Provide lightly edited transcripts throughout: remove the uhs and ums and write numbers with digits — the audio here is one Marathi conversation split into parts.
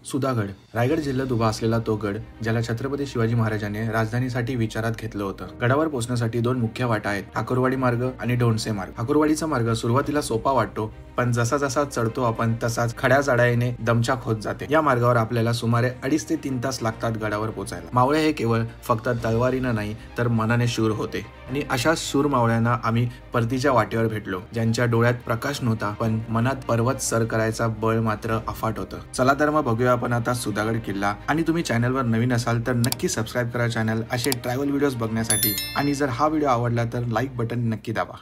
सुधागड रायगड जिल्ह्यात उभा असलेला तो गड ज्याला छत्रपती शिवाजी महाराजांनी राजधानीसाठी विचारात घेतलं होतं। गडावर पोहोचण्यासाठी दोन मुख्य वाटा आहेत, ठाकूरवाडी मार्ग आणि ढोणसे मार्ग। ठाकूरवाडीचा मार्ग सुरुवातीला सोपा वाटतो, पण जसा जसा चढतो आपण तसाच खड्या चढाईने दमछाक होत जाते। या मार्गावर आपल्याला सुमारे 2.5 ते 3 तास लागतात गडावर पोहोचायला। मावळे हे केवळ फक्त तलवारीनं नाही तर मनाने शूर होते आणि अशा शूर मावळ्यांना आम्ही परतीच्या वाटेवर भेटलो, ज्यांच्या डोळ्यात प्रकाश नव्हता पण मनात पर्वत सर करायचा बळ मात्र अफाट होतं। चला तर मग बघूया आपण आता सुधागड किल्ला। आणि तुम्ही चॅनलवर नवीन असाल तर नक्की सबस्क्राईब करा चॅनल असे ट्रॅव्हल व्हिडिओज बघण्यासाठी। आणि जर हा व्हिडिओ आवडला तर लाईक बटन नक्की दाबा।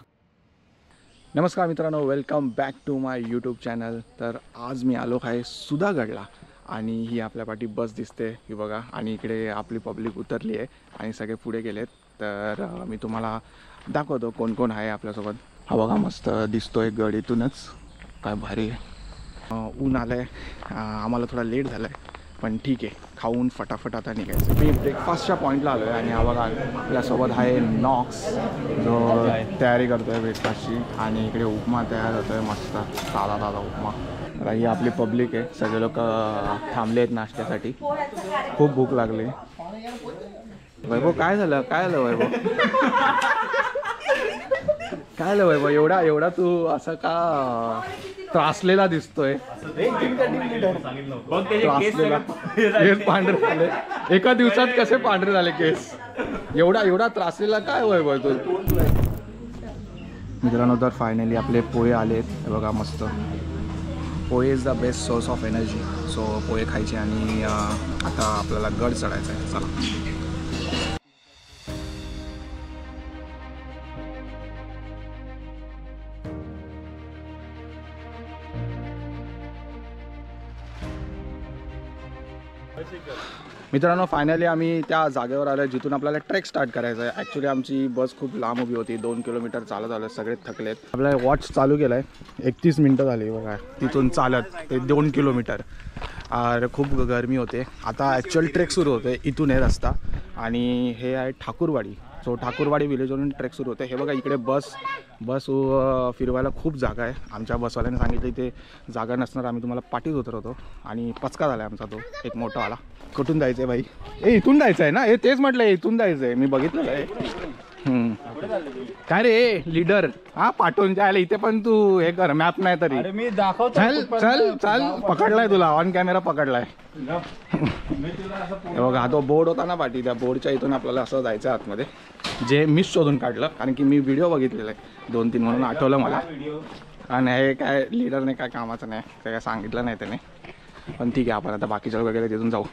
नमस्कार मित्रांनो, welcome back to my YouTube channel. तर आज मी आलो आहे सुधागडला आणि ही आपल्या पाठी बस दिसते ही बघा, आणि इकडे आपली पब्लिक उतरली आहे आणि सगळे पुढे गेलेत। तर मी तुम्हाला दाखवतो कोण कोण आहे आपल्यासोबत। हा बघा मस्त दिसतोय गड इथूनच, काय भारी आहे। ऊन आलंय, आम्हाला थोडा लेट झालाय पण ठीक आहे, खाऊन फटाफट आता निघायचं। मी ब्रेकफास्टच्या पॉईंटला आलो आहे आणि हा बघा आपल्यासोबत आहे नॉक्स जो तयारी करतो आहे ब्रेकफास्टची, आणि इकडे उपमा तयार होतो आहे मस्त ताजा ताजा उपमा। तर ही आपली पब्लिक आहे, सगळे लोक थांबले आहेत नाश्त्यासाठी, खूप भूक लागली। वैभव काय झालं वैभव? काय झालं वैभव? एवढा तू असं का त्रासलेला दिसतोय? केस पांढरे झाले एका दिवसात, कसे पांढरे झाले केस? एवढा त्रासलेला काय वैभव तू? मित्रांनो, तर फायनली आपले पोहे आलेत बघा मस्त। Pohe is the best source of energy, so pohe खायचे आणि आता आपल्याला गड चढायचा आहे। चला मित्रांनो, फायनली आम्ही त्या जागेवर आलो जिथून आपल्याला ट्रेक स्टार्ट करायचा आहे। ॲक्च्युली आमची बस खूप लांब उभी होती, 2 किलोमीटर चालत आलं, सगळे थकलेत। आपल्याला वॉच चालू केला आहे, 31 मिनटं झाली बघा तिथून चालत ते 2 किलोमीटर। खूप गरमी होते। आता ॲक्च्युअल ट्रेक सुरू होते, इथून आहे रस्ता आणि हे आहे ठाकूरवाडी। सो ठाकूरवाडी विलेजवरून ट्रेक सुरू होते। हे बघा इकडे बस फिरवायला खूप जागा आहे। आमच्या बसवाल्याने सांगितलं इथे जागा नसणार, आम्ही तुम्हाला पाठीत उतरवतो, आणि पचका झाला आहे आमचा तो एक मोठा आला। कुठून जायचं आहे भाई? इथून जायचं आहे ना? तेच म्हटलं इथून जायचं आहे, मी बघितलेलं आहे। काय रे लीडर, हा पाठवून जायला इथे पण तू हे कर, मॅप नाही तरी मी दाखवतो। चल पकडलाय तुला, ऑन कॅमेरा पकडलाय। बघा तो बोर्ड होता ना पाठी, त्या बोर्डच्या इथून आपल्याला असं जायचं आतमध्ये, जे मिस शोधून काढलं कारण की मी व्हिडिओ बघितलेला आहे 2-3 म्हणून आठवलं मला। आणि हे काय लीडरने काय कामाचं नाही, काय सांगितलं नाही त्याने, पण ठीक आहे आपण आता बाकीच्या वगैरे तिथून जाऊ।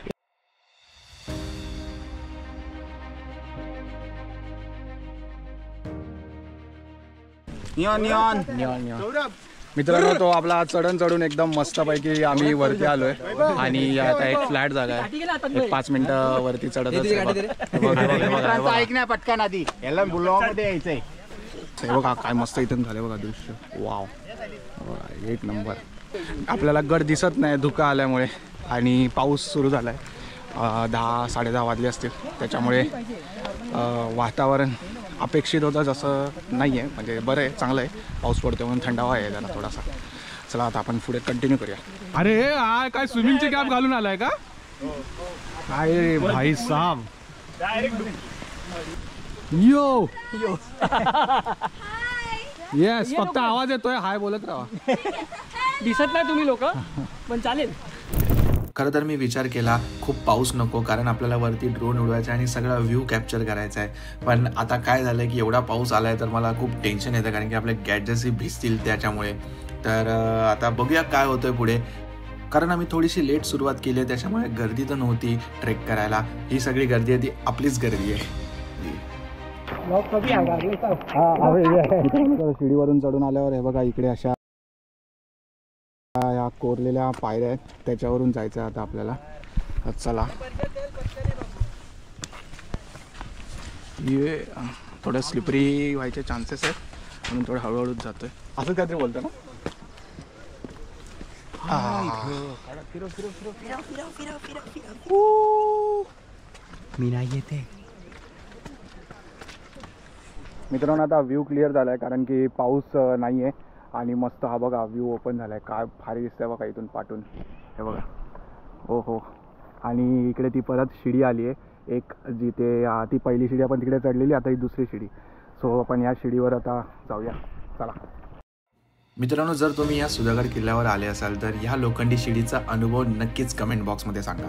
मित्रांनो, तो आपला चढून एकदम मस्तपैकी आम्ही वरती आलोय आणि आता एक फ्लॅट जागा आहे, एक 5 मिनिटं वरती चढत पटकन आधी याला ब्लॉगमध्ये यायचंय। बघा काय मस्त इथून झाले बघा दृश्य, वाव एक नंबर। आपल्याला गड दिसत नाही धुका आल्यामुळे, आणि पाऊस सुरू झालाय, 10-10:30 वाजले असतील, त्याच्यामुळे वातावरण अपेक्षित होतं जसं नाही आहे, म्हणजे बरं आहे, चांगलं आहे, पाऊस पडतो म्हणून थंडावा आहे जरा थोडासा। चला आता आपण पुढे कंटिन्यू करूया। अरे हा काय स्विमिंगची कॅप घालून आलाय का? काय भाई साहब, यो येस, फक्त आवाज येतोय, हाय बोलत राहा। दिसत नाही तुम्ही लोक, पण चालेल। खरं तर मी विचार केला खूप पाऊस नको, कारण आपल्याला वरती ड्रोन उडवायचा आणि सगळा व्ह्यू कॅप्चर करायचा आहे। पण आता काय झालं की एवढा पाऊस आलाय तर मला खूप टेन्शन येतं, कारण की आपले गॅजेट्सही भिजतील त्याच्यामुळे। तर आता बघूया काय होतंय पुढे, कारण आम्ही थोडीशी लेट सुरुवात केली आहे, त्याच्यामुळे गर्दी तर नव्हती ट्रेक करायला। ही सगळी गर्दी आहे ती आपलीच गर्दी आहे। शिडीवरून चढून आल्यावर हे बघा इकडे अशा या कोरलेल्या पायऱ्या आहेत, त्याच्यावरून जायचं आता आपल्याला। चला ये थोडं स्लिपरी व्हायचे चान्सेस आहेत, म्हणून थोडं हळूहळूच जातोय, असं काहीतरी बोलतो ना। मी नाही येते मित्रांनो, आता व्ह्यू क्लिअर झाला आहे कारण की पाऊस नाही आहे, आणि मस्त हा बघा व्ह्यू ओपन झाला आहे, काय भारी दिसतंय बघा इथून पाठून। हे बघा हो हो. आणि इकडे ती परत शिडी आली आहे एक, जिथे ती पहिली शिडी आपण तिकडे चढलेली, आता ही दुसरी शिडी. सो आपण या शिडीवर आता जाऊया, चला. मित्रांनो, जर तुम्ही या सुधागड किल्ल्यावर आले असाल तर ह्या लोखंडी शिडीचा अनुभव नक्कीच कमेंट बॉक्समध्ये सांगा.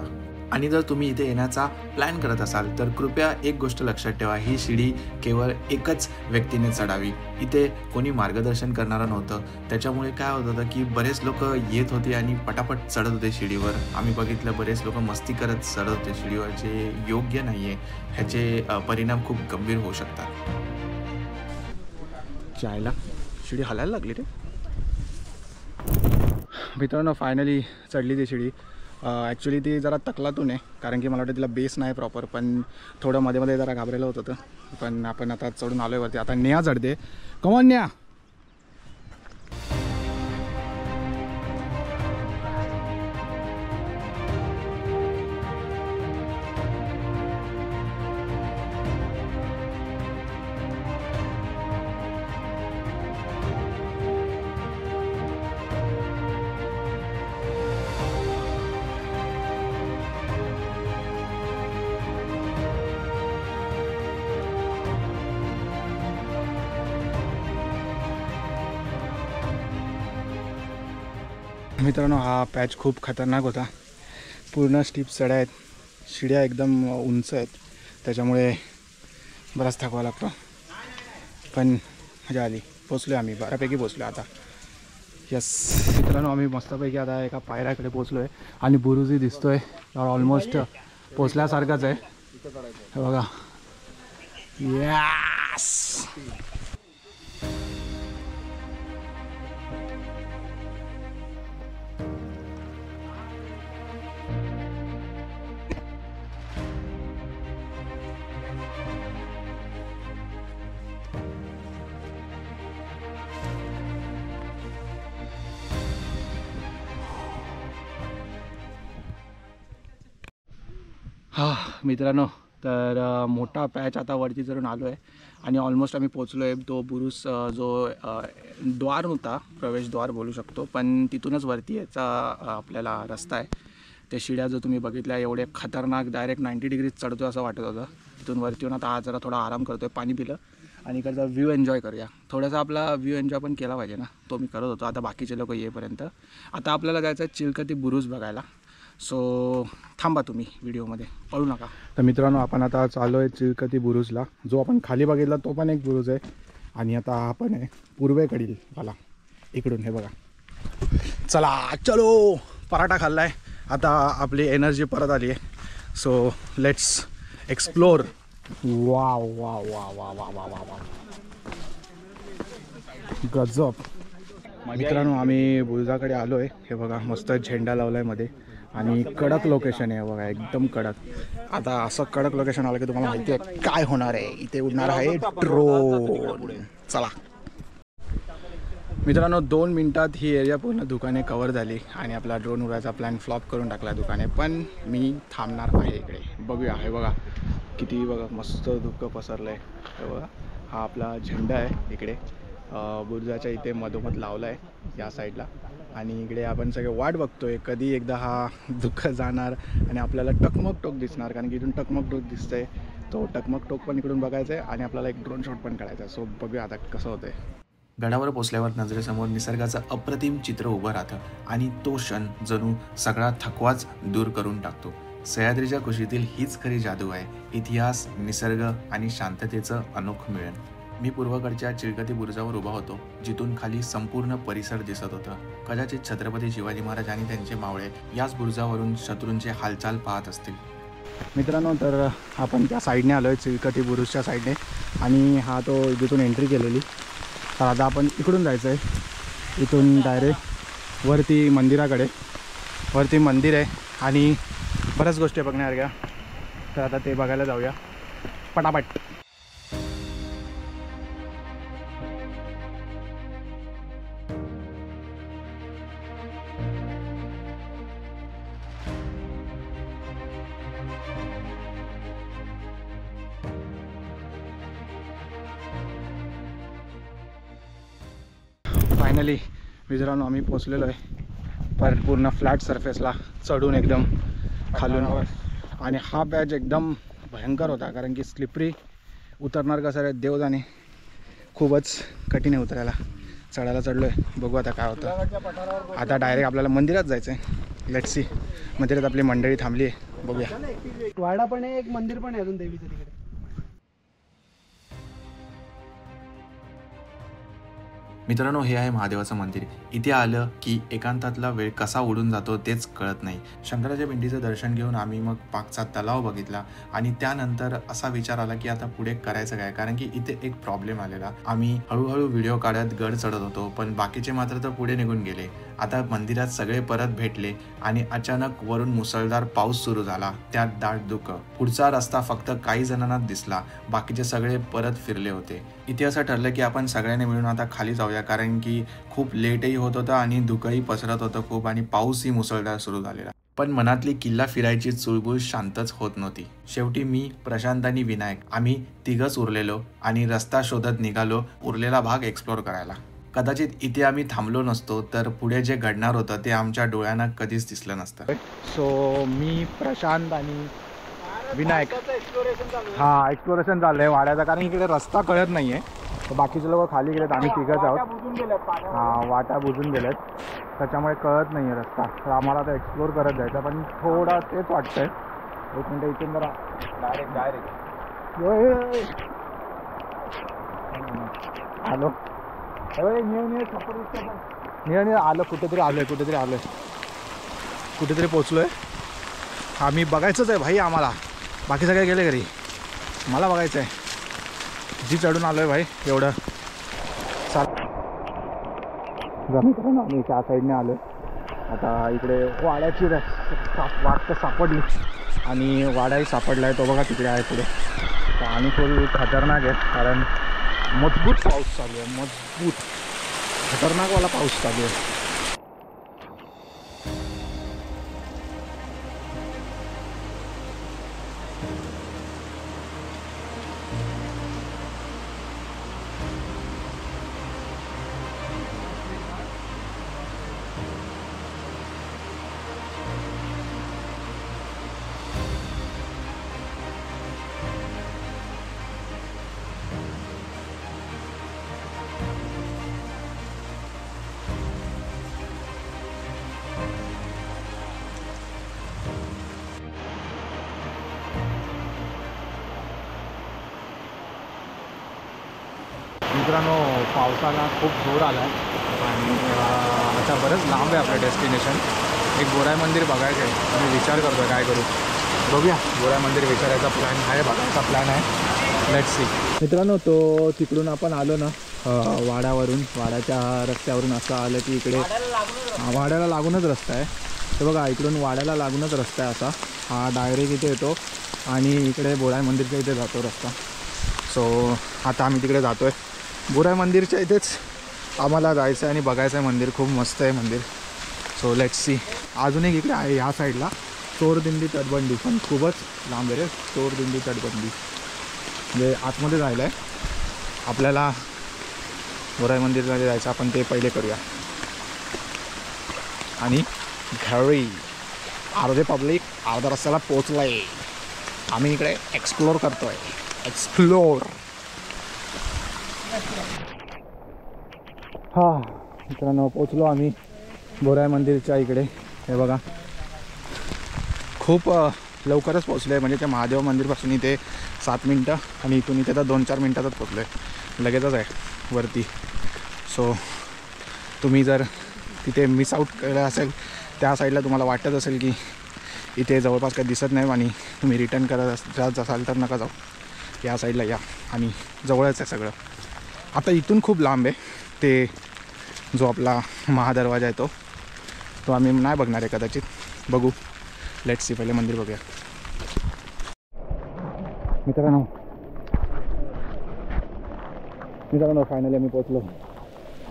आणि जर तुम्ही इथे येण्याचा प्लॅन करत असाल तर कृपया एक गोष्ट लक्षात ठेवा, ही शिडी केवळ एकच व्यक्तीने चढावी. इथे कोणी मार्गदर्शन करणारं नव्हतं. त्याच्यामुळे काय होत होतं की बरेच लोक येत होते आणि पटापट चढत होते शिडीवर. आम्ही बघितलं बरेच लोक मस्ती करत चढत होते शिडीवर, जे योग्य नाही आहे. ह्याचे परिणाम खूप गंभीर होऊ शकतात. जायला शिडी हलायला लागली रे मित्रांनो. फायनली चढली ती शिडी. ॲक्च्युली ती जरा तकलातून आहे, कारण की मला वाटतं तिला बेस नाही प्रॉपर, पण थोडं मध्ये मध्ये जरा घाबरायला होत होतं. पण आपण आता चढून आलो आहे वरती. आता नेहा चढते. कमॉन नेहा. मित्रांनो, हा पॅच खूप खतरनाक होता. पूर्ण स्टीप चढ्या आहेत, शिड्या एकदम उंच आहेत, त्याच्यामुळे बराच थकवा लागतो. पण मजा आली. पोचलो आम्ही, बऱ्यापैकी पोचलो आता. यस मित्रांनो, आम्ही मस्तपैकी आता एका पायऱ्याकडे पोचलो आहे आणि बुरुजही दिसतो आहे. ऑलमोस्ट पोचल्यासारखंच आहे, हे बघा. यस. मित्रांनो, तर मोठा पॅच आता वरती चढून आलो आहे आणि ऑलमोस्ट आम्ही पोचलो आहे. तो बुरुज जो द्वार होता, प्रवेशद्वार बोलू शकतो, पण तिथूनच वरती याचा आपल्याला रस्ता आहे. त्या शिड्या जो तुम्ही बघितल्या एवढे खतरनाक, डायरेक्ट 90 डिग्रीज चढतो असं वाटत होतं. तिथून वरती येऊन आता आज जरा थोडा आराम करतो आहे, पाणी पिलं आणि इकडचा व्ह्यू एन्जॉय करूया. थोडासा आपला व्ह्यू एन्जॉय पण केला पाहिजे ना, तो मी करत होतो आता बाकीचे लोक येईपर्यंत. आता आपल्याला जायचं आहे चिलकती बुरुज बघायला. सो थांबा तुम्ही व्हिडिओमध्ये, पळू नका. तर मित्रांनो, आपण आता चाललो आहे चिलकती बुरुजला. जो आपण खाली बघितला तो पण एक बुरुज आहे आणि आता आपण आहे पूर्वेकडील वाला, इकडून. हे बघा. चला चलो. पराठा खाल्ला आहे, आता आपली एनर्जी परत आली आहे. So let's explore. वा वा वा वा वा वा वा वा, गजब. मित्रांनो, आम्ही बुरुजाकडे आलो आहे. हे बघा, मस्त झेंडा लावला आहे मध्ये आणि कडक लोकेशन आहे बघा, एकदम कडक. आता असं कडक लोकेशन आलं की तुम्हाला माहिती आहे काय होणार आहे. इथे उडणार आहे ड्रोन. चला मित्रांनो, 2 मिनिटात ही एरिया पूर्ण दुकाने कव्हर झाली आणि आपला ड्रोन उडायचा प्लॅन फ्लॉप करून टाकला दुकाने. पण मी थांबणार आहे इकडे. बघूया. हे बघा किती, बघा मस्त धुकं पसरलं आहे. हे बघा, हा आपला झेंडा आहे इकडे बुरुजाच्या इथे मधोमध लावला आहे या साईडला. आणि इकडे आपण सगळे वाट बघतोय कधी एकदा हा दुःख जाणार आणि आपल्याला टकमक टोक दिसणार, कारण की इथून टकमक टोक दिसतंय. तो टकमक टोक पण इकडून बघायचं आहे आणि आपल्याला एक ड्रोन शॉट पण काढायचा आहे. सो बघूया आता कसं होतंय. गडावर पोचल्यावर नजरेसमोर निसर्गाचं अप्रतिम चित्र उभं राहतं आणि तो क्षण जणू सगळा थकवाच दूर करून टाकतो. सह्याद्रीच्या कुशीतील हीच खरी जादू आहे. इतिहास, निसर्ग आणि शांततेचं अनोखं मिळन. मी पूर्वकडच्या चिलकती बुरुजावर उभा होतो, जिथून खाली संपूर्ण परिसर दिसत होता. कदाचित छत्रपती शिवाजी महाराज आणि त्यांचे मावळे याच बुरुजावरून शत्रूंचे हालचाल पाहत असतील. मित्रांनो, तर आपण त्या साईडने आलो आहे, चिलकती बुरुजच्या साईडने. आणि हा तो जिथून एंट्री केलेली. तर आता आपण इकडून जायचं आहे. इथून डायरेक्ट वरती मंदिराकडे. वरती मंदिर आहे आणि बऱ्याच गोष्टी बघण्यासारख्या. तर आता ते बघायला जाऊया पटापट. फायनली मित्रांनो, आम्ही पोचलेलो आहे, पण पूर्ण फ्लॅट सरफेसला चढून एकदम खालून. आणि हा पॅच एकदम भयंकर होता कारण की स्लिपरी उतरणार कसं रे देव जाणे. खूपच कठीण आहे उतरायला. चढायला चढलो आहे, बघू आता काय होतं. आता डायरेक्ट आपल्याला मंदिरात जायचं आहे. Let's see. मंदिरात आपली मंडळी थांबली आहे, बघूया. वाडा पण आहे, एक मंदिर पण आहे अजून देवीचं तिकडे. मित्रांनो, हे आहे महादेवाचं मंदिर. इथे आलं की एकांतातला वेळ कसा उडून जातो तेच कळत नाही. शंकराच्या पिंडीचं दर्शन घेऊन आम्ही मग पाकचा तलाव बघितला आणि त्यानंतर असा विचार आला की आता पुढे करायचं काय, कारण की इथे एक प्रॉब्लेम आलेला. आम्ही हळूहळू व्हिडिओ काढत गड चढत होतो, पण बाकीचे मात्र तर पुढे निघून गेले. आता मंदिरात सगळे परत भेटले आणि अचानक वरून मुसळधार पाऊस सुरू झाला, त्यात दाट धुकं. पुढचा रस्ता फक्त काही जणांना दिसला, बाकीचे सगळे परत फिरले होते. इथे असं ठरलं की आपण सगळ्यांनी मिळून आता खाली जाऊया, कारण की खूप लेटही होत होतं आणि धुकंही पसरत होतं खूप आणि पाऊसही मुसळधार सुरू झालेला. पण मनातली किल्ला फिरायची चुळबुळ शांतच होत नव्हती. शेवटी मी, प्रशांत आणि विनायक आम्ही तिघच उरलेलो आणि रस्ता शोधत निघालो उरलेला भाग एक्सप्लोर करायला. कदाचित इथे आम्ही थांबलो नसतो तर पुढे जे घडणार होतं ते आमच्या डोळ्यांना कधीच दिसलं नसतं. सो मी, प्रशांत आणि विनायक हा एक्सप्लोरेशन चाललंय वाड्याचा, कारण इकडे रस्ता कळत नाहीये. तर बाकीचे लोक खाली गेलेत, आम्ही तिघच आहोत. हां, वाटा बुजून गेलेत, त्याच्यामुळे कळत नाही आहे रस्ता. तर आम्हाला आता एक्सप्लोर करत जायचं, पण थोडा तेच वाटतंय. एक मिनटं इथून जरा डायरेक्ट आलो. निळ आलो, कुठेतरी पोचलोय. आम्ही बघायचंच आहे भाई आम्हाला. बाकी सगळे गेले घरी, मला बघायचं आहे. जी चढून आलो आहे भाई एवढं मित्रांनो. आम्ही त्या साईडने आलो आहे. आता इकडे वाड्याची वाट तर सापडली आणि वाडाही सापडला आहे, तो बघा तिकडे आहे पुढे. तर आणि फुल खतरनाक आहे कारण मजबूत पाऊस चालू आहे, मजबूत खतरनाकवाला पाऊस चालू आहे. मित्रांनो, पावसाला खूप जोर आला आहे आणि आता बरंच लांब आहे आपलं डेस्टिनेशन. एक बोराई मंदिर बघायचं आहे, मी विचार करतो आहे काय करू. बघूया, बोराई मंदिर विचारायचा प्लॅन आहे, बघायचा प्लॅन आहे. Let's see. मित्रांनो, तो तिकडून आपण आलो ना वाड्यावरून, वाड्याच्या रस्त्यावरून असं आलं की इकडे वाड्याला लागूनच रस्ता आहे. तर बघा, इकडून वाड्याला लागूनच रस्ता आहे असा. हा डायरेक्ट इथे येतो आणि इकडे बोराई मंदिरच्या इथे जातो रस्ता. सो आता आम्ही तिकडे जातो आहे. बोराई मंदिरच्या इथेच आम्हाला जायचं आहे आणि बघायचं आहे मंदिर. खूप मस्त आहे मंदिर. So let's see. अजून एक इकडे आहे ह्या साईडला चोरदिंडी तटबंदी, पण खूपच लांब आहे रे. चोरदिंडी तटबंदी म्हणजे आतमध्ये जायला आहे आपल्याला. बोराई मंदिरमध्ये जायचं, आपण ते पहिले करूया. आणि घरी अर्धे पब्लिक अर्ध्या रस्त्याला पोचलं आहे. आम्ही इकडे एक्सप्लोर करतो आहे. एक्सप्लोर. हां मित्रांनो, पोचलो आम्ही बोराई मंदिरच्या इकडे. हे बघा, खूप लवकरच पोचलो आहे. म्हणजे त्या महादेव मंदिरपासून इथे 7 मिनटं आणि इथून इथे तर 2-4 मिनटातच पोचलो आहे. लगेचच आहे वरती. सो तुम्ही जर तिथे मिस आऊट केलं असेल, त्या साईडला तुम्हाला वाटत असेल की इथे जवळपास काही दिसत नाही आणि तुम्ही रिटर्न करत असाल तर नका जाऊ. या साईडला या आणि जवळच आहे सगळं. आता इथून खूप लांब आहे ते जो आपला महादरवाजा आहे तो आम्ही नाही बघणार आहे कदाचित. बघू, लेट्स सी. पहिले मंदिर बघूया. मित्रांनो फायनली आम्ही पोचलो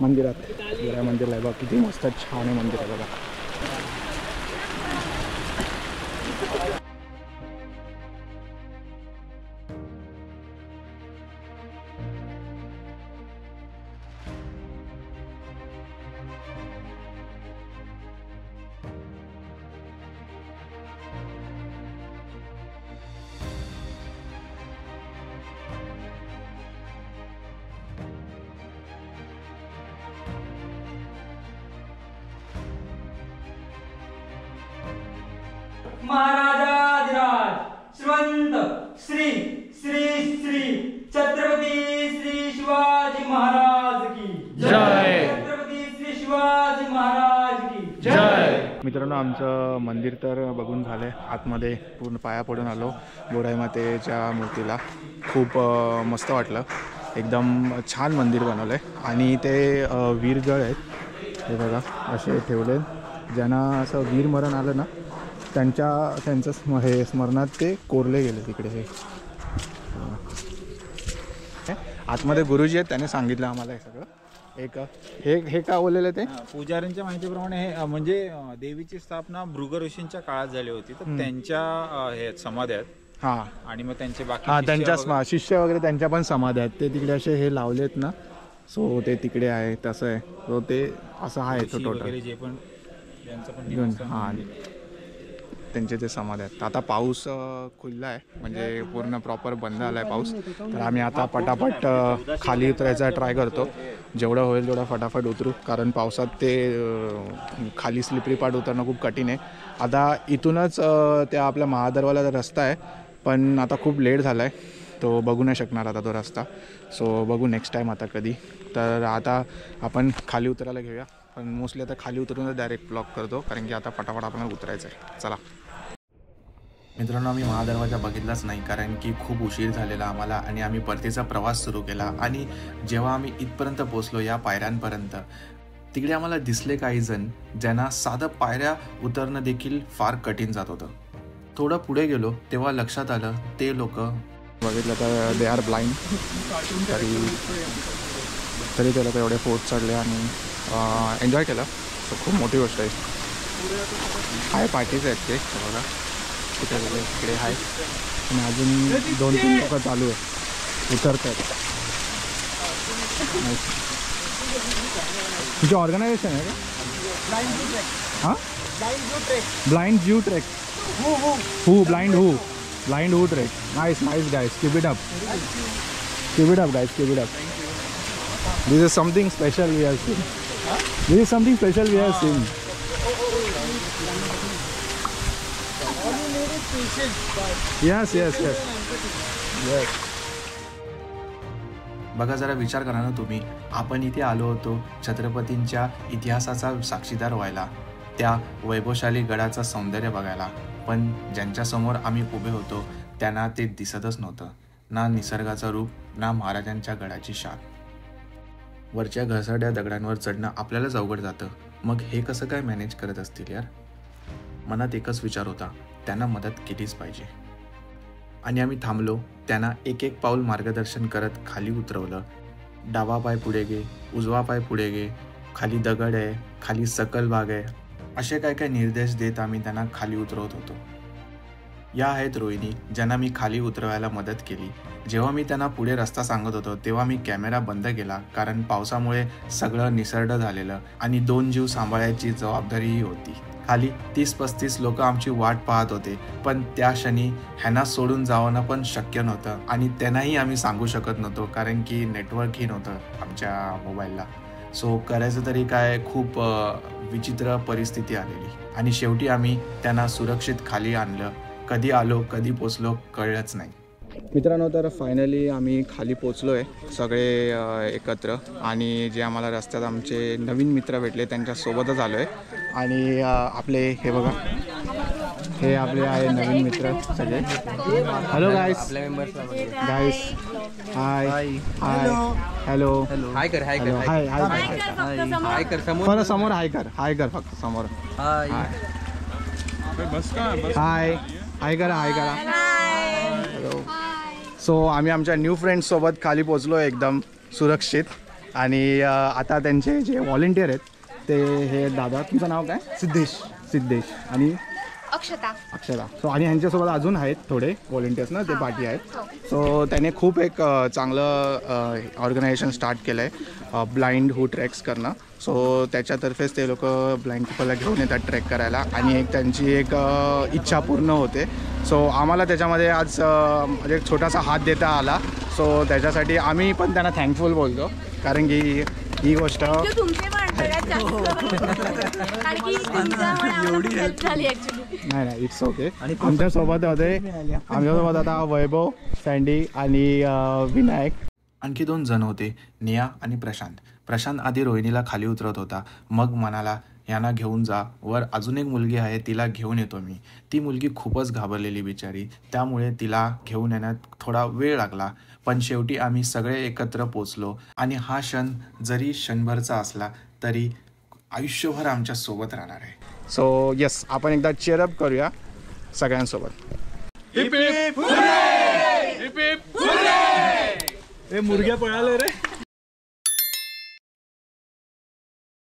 मंदिरात. बोराई मंदिरला आहे बघा, किती मस्त छान आहे मंदिर आहे बघा. महाराजाधिराज श्रीमंत श्री श्री श्री छत्रपती श्री शिवाजी महाराज की जय. छत्रपती श्री शिवाजी महाराज की जय. मित्रांनो, आमचं मंदिर तर बघून झालं आहे. आतमध्ये पूर्ण पाया पडून आलो गोराई मातेच्या मूर्तीला. खूप मस्त वाटलं. एकदम छान मंदिर बनवलं आहे. आणि ते वीरगळ आहेत हे बघा असे ठेवले. ज्यांना असं वीरमरण आलं ना त्यांचं हे स्मरणात ते कोरले गेले तिकडे. हे आतमध्ये गुरुजी आहेत, त्याने सांगितलं आम्हाला हे सगळं. एक हे का बोललेलं ते पुजाऱ्यांच्या माहितीप्रमाणे हे म्हणजे देवीची स्थापना भृग ऋषींच्या काळात झाली होती, तर त्यांच्या हे समाध्या आहेत. हां, आणि मग त्यांचे बाकी त्यांच्या शिष्य वगैरे त्यांच्या पण समाध्या आहेत. ते तिकडे असे हे लावलेत ना, सो ते तिकडे आहे तसं आहे. सो ते असं आहे तो टोटल जे पण त्यांचं पण हां त्यांचे ते समाधी आहेत. आता पाऊस खुलला आहे, म्हणजे पूर्ण प्रॉपर बंद आला आहे पाऊस. तर आम्ही आता पटापट खाली उतरायचा ट्राय करतो. जेवढं होईल तेवढं फटाफट उतरू, कारण पावसात ते खाली स्लिपरी पार्ट उतरणं खूप कठीण आहे. आता इथूनच त्या आपल्या महादरवाला रस्ता आहे, पण आता खूप लेट झाला आहे, तो बघू नाही शकणार आता तो रस्ता. सो बघू नेक्स्ट टाईम आता कधी. तर आता आपण खाली उतरायला घेऊया, पण मोस्टली आता खाली उतरूनच डायरेक्ट ब्लॉक करतो, कारण की आता फटाफट आपल्याला उतरायचं आहे. चला मित्रांनो, आम्ही महादरवाजा बघितलाच नाही, कारण की खूप उशीर झालेला आम्हाला आणि आम्ही परतीचा प्रवास सुरू केला. आणि जेव्हा आम्ही इथपर्यंत पोचलो या पायऱ्यांपर्यंत, तिकडे आम्हाला दिसले काही जण ज्यांना साधं पायऱ्या उतरणं देखील फार कठीण जात होतं. थोडं पुढे गेलो तेव्हा लक्षात आलं ते लोक बघितलं तर दे आर ब्लाइंड. तरी ते लोक एवढे फोर्ट चढले आणि एन्जॉय केलं. सो खूप मोठी गोष्ट आहे. हाय पार्टीज आहेत ते बघा कुठे गेले, तिकडे आहे. आणि अजून 2-3 लोक चालू आहेत, उतरत आहेत. तुझी ऑर्गनायझेशन आहे का? हां, ब्लाइंड ज्यू trek. Blind who trek. Nice guys, keep it up guys, keep it up. This is something special we have seen. Yes. बघा, जरा विचार करा ना तुम्ही. आपण इथे आलो होतो छत्रपतींच्या इतिहासाचा साक्षीदार व्हायला, त्या वैभवशाली गडाचं सौंदर्य बघायला, पण ज्यांच्यासमोर आम्ही उभे होतो त्यांना ते दिसतच नव्हतं. ना निसर्गाचं रूप, ना महाराजांच्या गडाची शान. वरच्या घसरड्या दगडांवर चढणं आपल्यालाच अवघड जातं, मग हे कसं काय मॅनेज करत असतील यार. मनात एकच विचार होता, त्यांना मदत केलीच पाहिजे. आणि आम्ही थांबलो. त्यांना एक पाऊल मार्गदर्शन करत खाली उतरवलं. डावा पाय पुढे गे, उजवा पाय पुढे गे, खाली दगड आहे, खाली सकल भाग आहे, असे काय निर्देश देत आम्ही त्यांना खाली उतरवत होतो. या आहेत रोहिणी, ज्यांना मी खाली उतरवायला मदत केली. जेव्हा मी त्यांना पुढे रस्ता सांगत होतो तेव्हा मी कॅमेरा बंद केला, कारण पावसामुळे सगळं निसरडं झालेलं आणि 2 जीव सांभाळायची जबाबदारीही होती. खाली 30-35 लोक आमची वाट पाहत होते, पण त्या क्षणी ह्यांना सोडून जावणं पण शक्य नव्हतं. आणि त्यांनाही आम्ही सांगू शकत नव्हतो, कारण की नेटवर्कही नव्हतं आमच्या मोबाईलला. सो करायचं तरी काय, खूप विचित्र परिस्थिती आलेली. आणि शेवटी आम्ही त्यांना सुरक्षित खाली आणलं. कधी आलो कधी पोचलो कळलंच नाही. मित्रांनो, तर फायनली आम्ही खाली पोचलो आहे सगळे एकत्र. आणि जे आम्हाला रस्त्यात आमचे नवीन मित्र भेटले त्यांच्यासोबतच आलो आहे. आणि आपले हे बघा, हे आपले आहे नवीन मित्र सगळे. हॅलो गाईस. Hi hello. हाय कर समोर हाय कर फक्त समोर. हाय करा. हॅलो. सो आम्ही आमच्या न्यू फ्रेंड्ससोबत खाली पोचलो एकदम सुरक्षित. आणि आता त्यांचे जे व्हॉलेंटियर आहेत ते हे दादा, तुमचं नाव काय? सिद्धेश आणि अक्षता. सो आणि ह्यांच्यासोबत अजून आहेत थोडे व्हॉलेंटियर्स ना, ते पार्टी आहेत. सो त्याने खूप एक चांगलं ऑर्गनायझेशन स्टार्ट केलं आहे, ब्लाइंड हू ट्रेक्स करणं. सो त्याच्यातर्फेच ते लोक ब्लाइंड पीपलला घेऊन येतात ट्रेक करायला, आणि त्यांची एक इच्छा पूर्ण होते. सो आम्हाला त्याच्यामध्ये आज म्हणजे छोटासा हात देता आला. सो त्याच्यासाठी आम्ही पण त्यांना थँकफुल बोलतो, कारण की ही गोष्ट तुमचे पण सगळ्यात जास्त कारण की तुमच्यामुळे आम्हाला हेल्प झाली ऍक्च्युली. नाही इट्स ओके. आणि आमच्यासोबत आता वैभव, सँडी आणि विनायक. आणखी 2 जण होते, निया आणि प्रशांत. प्रशांत आधी रोहिणीला खाली उतरत होता, मग म्हणाला यांना घेऊन जा, वर अजून एक मुलगी आहे तिला घेऊन येतो मी. ती मुलगी खूपच घाबरलेली बिचारी, त्यामुळे तिला घेऊन येण्यात थोडा वेळ लागला. पण शेवटी आम्ही सगळे एकत्र पोचलो आणि हा क्षण जरी क्षणभरचा असला तरी आयुष्यभर आमच्या सोबत राहणार आहे. सो येस, आपण एकदा चेअरअप करूया सगळ्यांसोबत. मुर्ग्या पळाले रे.